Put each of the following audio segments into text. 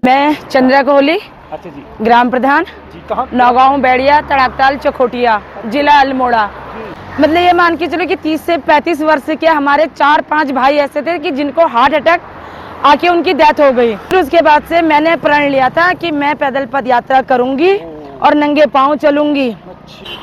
मैं चंद्रा कोहली। अच्छा जी। ग्राम प्रधान जी कहाँ? नौगांव, बैड़िया, तड़ाकताल, चकोटिया, जिला अल्मोड़ा। मतलब ये मान के चलो कि 30 से 35 वर्ष के हमारे 4-5 भाई ऐसे थे कि जिनको हार्ट अटैक आके उनकी डेथ हो गई। फिर उसके बाद से मैंने प्रण लिया था कि मैं पैदल पद यात्रा करूंगी और नंगे पांव चलूंगी।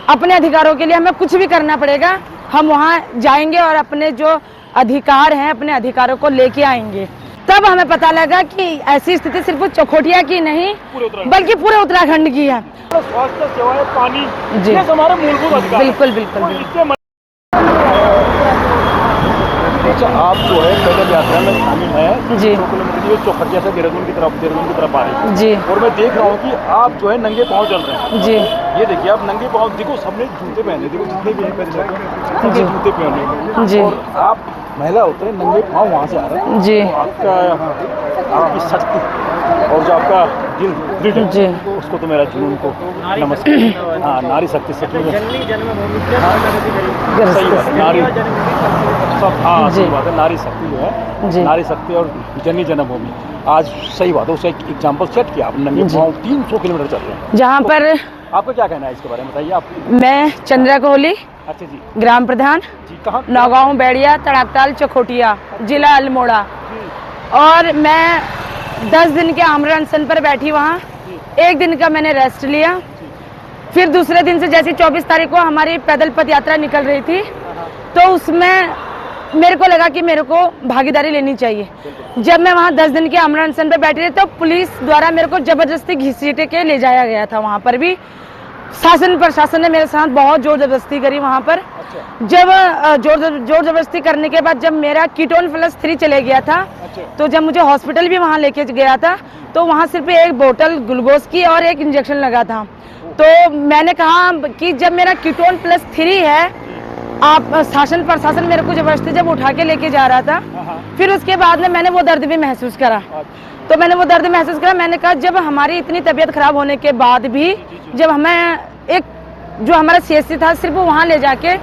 अपने अधिकारों के लिए हमें कुछ भी करना पड़ेगा, हम वहाँ जाएंगे और अपने जो अधिकार हैं अपने अधिकारों को लेके आएंगे। तब हमें पता लगा कि ऐसी स्थिति सिर्फ चकोटिया की नहीं बल्कि पूरे उत्तराखंड की है। स्वास्थ्य सेवाएं, पानी, जी, ये हमारे मूलभूत अधिकार। बिल्कुल बिल्कुल। अच्छा, आप जो है पैदल यात्रा में शामिल है जी। 2 किलोमीटर की चौखटिया से देहरादून की तरफ आ रही है जी। और मैं देख रहा हूँ कि आप जो है नंगे पाँव चल रहे हैं। जी। ये देखिए आप नंगे पाँव, देखो सबने जूते पहने, देखो जितने भी हैं जी। जूते पहने। जी। और आप महिला होते हैं, नंगे पाँव वहाँ से आ रहे हैं। जी। तो आपकी शक्ति और जो आपका दिल दृढ़ जी। उसको तो मेरा जुनून को नमस्कार। हाँ, नारी शक्ति से सही बात है, नारी सब। हाँ सही बात है, नारी शक्ति जो है, नारी शक्ति और जननी जन्मभूमि आज सही बात है, उसका एक एग्जाम्पल सेट किया आप। नंगे पाँव 300 किलोमीटर चल रहे हैं जहाँ पर। आपका क्या कहना है इसके बारे में, बताइए आप। मैं चंद्रा कोहली। अच्छा जी। ग्राम प्रधान जी कहाँ? नौगांव, बैड़िया, तड़ाकताल, चकोटिया, जिला अल्मोड़ा। और मैं 10 दिन के आमरण अनशन पर बैठी वहाँ। 1 दिन का मैंने रेस्ट लिया। फिर दूसरे दिन से जैसे 24 तारीख को हमारी पैदल पद यात्रा निकल रही थी, तो उसमें मेरे को लगा कि मेरे को भागीदारी लेनी चाहिए। जब मैं वहाँ 10 दिन के आमरण अनशन पर बैठी रही तो पुलिस द्वारा मेरे को जबरदस्ती घसीट के ले जाया गया था। वहाँ पर भी शासन प्रशासन ने मेरे साथ बहुत जोर जबरदस्ती करी वहाँ पर। जब जोर जबरदस्ती करने के बाद जब मेरा कीटोन +3 चले गया था, तो जब मुझे हॉस्पिटल भी वहाँ लेके गया था तो वहाँ सिर्फ 1 बोतल ग्लूकोज की और 1 इंजेक्शन लगा था। तो मैंने कहा कि जब मेरा कीटोन +3 है, आप शासन प्रशासन मेरे को जबरदस्ती जब उठा के लेके जा रहा था, फिर उसके बाद में मैंने वो दर्द भी महसूस करा। तो मैंने वो दर्द महसूस करा, मैंने कहा जब हमारी इतनी तबीयत खराब होने के बाद भी जब हमें एक जो हमारा सीएससी था सिर्फ वहाँ ले जाके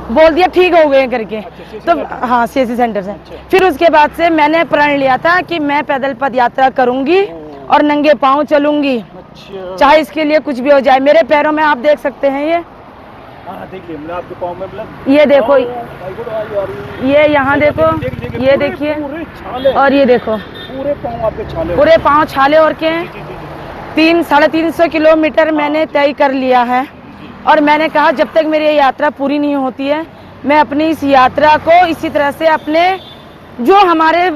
बोल दिया ठीक हो गए करके, तो हाँ सीएससी सेंटर से। फिर उसके बाद से मैंने प्रण लिया था कि मैं पैदल पद यात्रा करूंगी और नंगे पाँव चलूंगी, चाहे इसके लिए कुछ भी हो जाए। मेरे पैरों में आप देख सकते हैं, देखिए आपके पाँव में ये देखो, ये यहाँ देखो, ये देखिए, और ये देखो पूरे पाँव आपके छाले, पूरे पाँव छाले और के 300-350 किलोमीटर मैंने तय कर लिया है। और मैंने कहा जब तक मेरी ये यात्रा पूरी नहीं होती है, मैं अपनी इस यात्रा को इसी तरह से अपने जो हमारे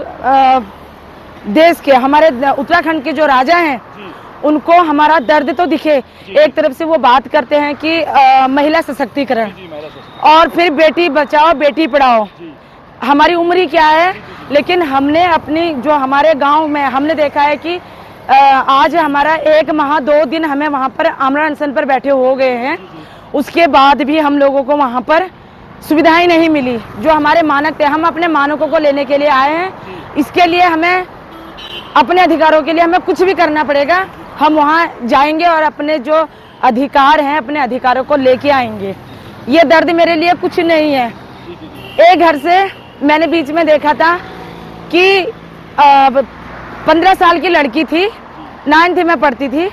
देश के, हमारे उत्तराखंड के जो राजा हैं उनको हमारा दर्द तो दिखे। एक तरफ से वो बात करते हैं कि महिला सशक्तिकरण और फिर बेटी बचाओ बेटी पढ़ाओ। हमारी उम्र ही क्या है, लेकिन हमने अपनी जो हमारे गांव में हमने देखा है कि आज हमारा 1 माह 2 दिन हमें वहाँ पर आमरण अनशन पर बैठे हो गए हैं। उसके बाद भी हम लोगों को वहाँ पर सुविधाएं नहीं मिली जो हमारे मानक थे। हम अपने मानकों को लेने के लिए आए हैं, इसके लिए हमें अपने अधिकारों के लिए हमें कुछ भी करना पड़ेगा। हम वहाँ जाएंगे और अपने जो अधिकार हैं अपने अधिकारों को लेके आएंगे। ये दर्द मेरे लिए कुछ नहीं है। एक घर से मैंने बीच में देखा था कि 15 साल की लड़की थी, 9th में पढ़ती थी,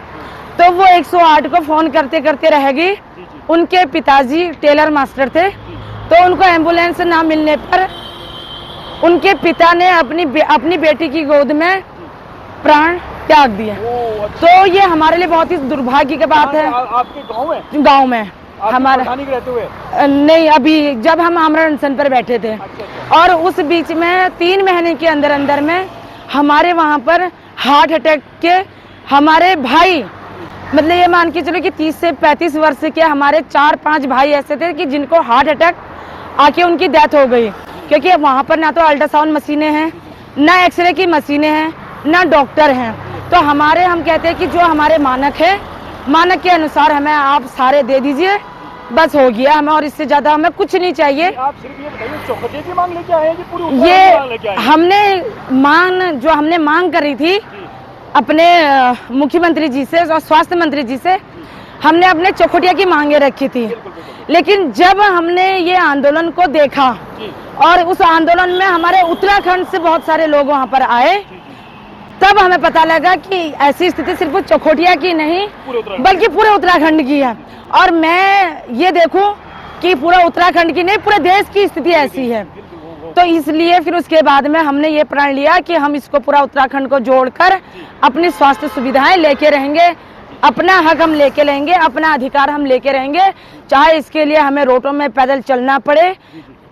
तो वो 108 को फ़ोन करते करते रह गई। उनके पिताजी टेलर मास्टर थे, तो उनको एम्बुलेंस ना मिलने पर उनके पिता ने अपनी बेटी की गोद में प्राण त्याग दिया। तो ये हमारे लिए बहुत ही दुर्भाग्य की बात है। आपके गाँव में हमारा रहते हुए नहीं, अभी जब हम आमरण अनशन पर बैठे थे। और उस बीच में 3 महीने के अंदर अंदर में हमारे वहाँ पर हार्ट अटैक के हमारे भाई, मतलब ये मान के चलो कि 30 से 35 वर्ष के हमारे 4-5 भाई ऐसे थे कि जिनको हार्ट अटैक आके उनकी डेथ हो गई। क्योंकि वहाँ पर ना तो अल्ट्रासाउंड मशीनें हैं, ना एक्सरे की मशीनें हैं, ना डॉक्टर हैं। तो हम कहते हैं कि जो हमारे मानक है, मानक के अनुसार हमें आप सारे दे दीजिए, बस हो गया हमें, और इससे ज्यादा हमें कुछ नहीं चाहिए। आप सिर्फ ये बताइए चौखटिया की मांग लेके आए हैं कि पूरी ये हमने मांग करी थी अपने मुख्यमंत्री जी से और स्वास्थ्य मंत्री जी से, हमने अपने चकोटिया की मांगे रखी थी। लेकिन जब हमने ये आंदोलन को देखा और उस आंदोलन में हमारे उत्तराखंड से बहुत सारे लोग वहाँ पर आए, तब हमें पता लगा कि ऐसी स्थिति सिर्फ चकोटिया की नहीं बल्कि पूरे उत्तराखंड की है। और मैं ये देखूं कि पूरा उत्तराखंड की नहीं पूरे देश की स्थिति ऐसी है, तो इसलिए फिर उसके बाद में हमने ये प्रण लिया कि हम इसको पूरा उत्तराखंड को जोड़कर अपनी स्वास्थ्य सुविधाएं लेके रहेंगे, अपना हक हम लेके रहेंगे, अपना अधिकार हम लेके रहेंगे, चाहे इसके लिए हमें रोडों में पैदल चलना पड़े।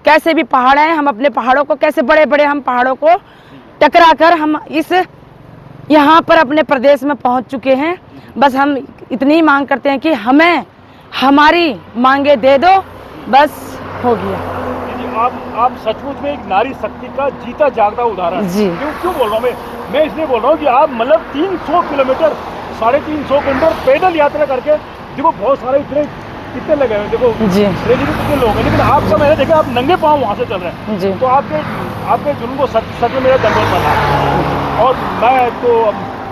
कैसे भी पहाड़ हैं, हम अपने पहाड़ों को कैसे बड़े बड़े हम पहाड़ों को टकरा कर हम इस यहाँ पर अपने प्रदेश में पहुँच चुके हैं। बस हम इतनी मांग करते हैं कि हमें हमारी मांगे दे दो, बस हो गया। आप सचमुच में एक नारी शक्ति का जीता जागता उदाहरण। जी। क्यों बोल रहा हूँ मैं इसलिए बोल रहा हूँ कि आप मतलब 300 किलोमीटर 350 किलोमीटर पैदल यात्रा करके, देखो बहुत सारे इतने कितने लगे हुए, देखो जी रैली में कितने लोग हैं, लेकिन आपका मैंने देखा आप नंगे पाँव वहाँ से चल रहे हैं। जी। तो आपके जुनून को सच में मेरा दंडवत पड़ रहा है। और मैं तो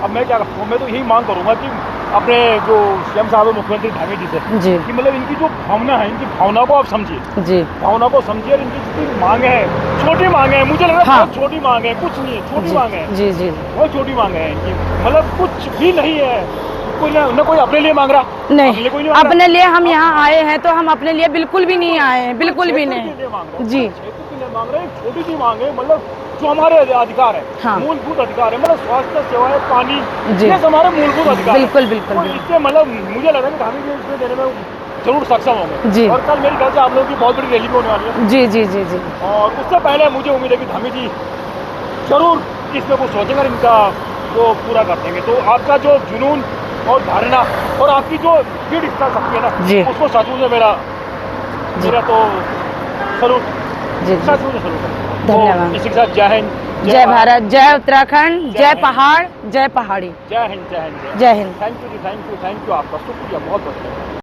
अब मैं क्या करूँ, मैं तो यही मांग करूँगा कि अपने जो सीएम साहब मुख्यमंत्री धामी जी से जी कि मतलब इनकी जो भावना है, इनकी भावना को आप समझिए, जी भावना को समझिए। और इनकी जितनी मांगे हैं, छोटी मांगे हैं, मुझे लग रहा है हाँ। बहुत छोटी मांगे हैं, कुछ नहीं है, छोटी मांगे हैं, जी जी बहुत छोटी मांगे हैं इनकी, मतलब कुछ भी नहीं है। कोई ना कोई अपने लिए मांग रहा, नहीं, कोई नहीं मांग अपने लिए हम यहाँ आए हैं तो हम अपने लिए बिल्कुल भी नहीं आए हैं, बिल्कुल भी नहीं। जी क्षेत्र के लिए मांग रहे हैं, छोटी सी मांग है, मतलब जो हमारे अधिकार है, हाँ। मूलभूत अधिकार है, मतलब स्वास्थ्य सेवाएं, पानी, जी। ये हमारे मूलभूत अधिकार है। बिल्कुल बिल्कुल तो बिल्कुल। इससे मतलब मुझे लग रहा है कि धामी जी इसमें देने में जरूर सक्षम होंगे। जी। और कल मेरी ख्याल से आप लोगों की बहुत बड़ी रैली भी होने वाली है। जी जी जी जी और उससे पहले मुझे उम्मीद है कि धामी जी जरूर इसमें कुछ सोचेंगे और इनका वो पूरा कर देंगे। तो आपका जो जुनून और धारणा और आपकी जो दृढ़ इच्छा शक्ति है जी। ना, उसको सचमुच में मेरा तो सलूट, जी सचमुच में सलूट है। धन्यवाद। तो इसी के साथ जय हिंद, जय भारत, जय उत्तराखंड, जय पहाड़, जय पहाड़ी, जय हिंद, जय हिंद, जय Hind. Thank you ji, thank you आपका शुक्रिया, बहुत बहुत।